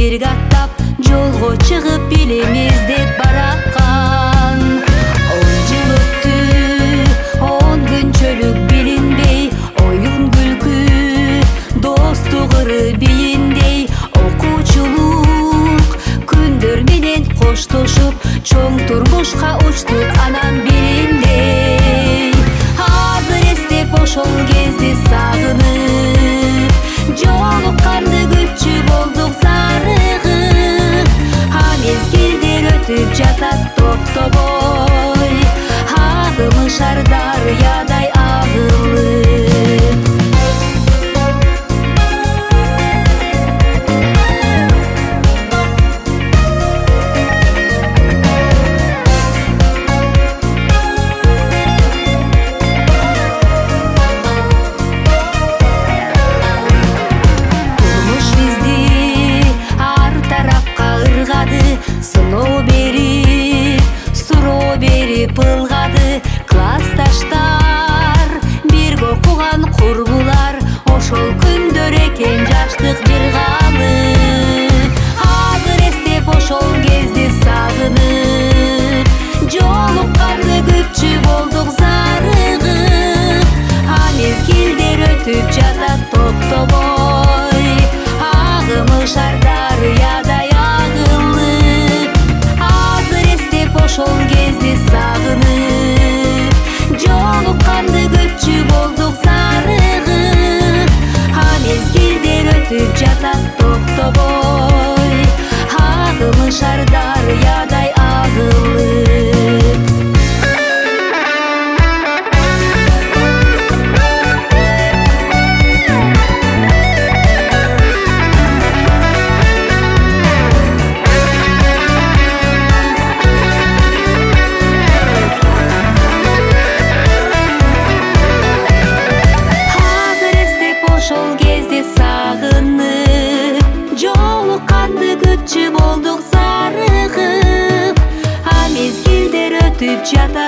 бирге аттап жолго чыгып билебиз деп бараткан. 10 жыл өттү, 10 күнчөлүк билинбей, оюн күлкү достук ыры бийиндей, окуучулук күндөр менен коштошуп чоң турмушка учтук анан бириндей. Азыр эстеп ошол кезди сагынып, жолукканды күтчү болдук зарыгып. А мезгилдер өтүп жатат токтобой, агымы дарыядай агылып. Сыноо берип, суроо берип ылгады классташтар, бирге окуган курбулар, ошол күндөр экен жаштык жыргалы. Азыр эстеп ошол кезди сагынып, жолукканды күтчү болдук зарыгып. А мезгилдер өтүп жатат токтобой, агымы дарыядай агылып. Ошол кезди сагынып, жолукканды күтчү болдук зарыгып. А мезгилдер өтүп жатат токтобой, агымы дарыядай агылып. Болдук зарыгып, а мезгилдер өтүп жатат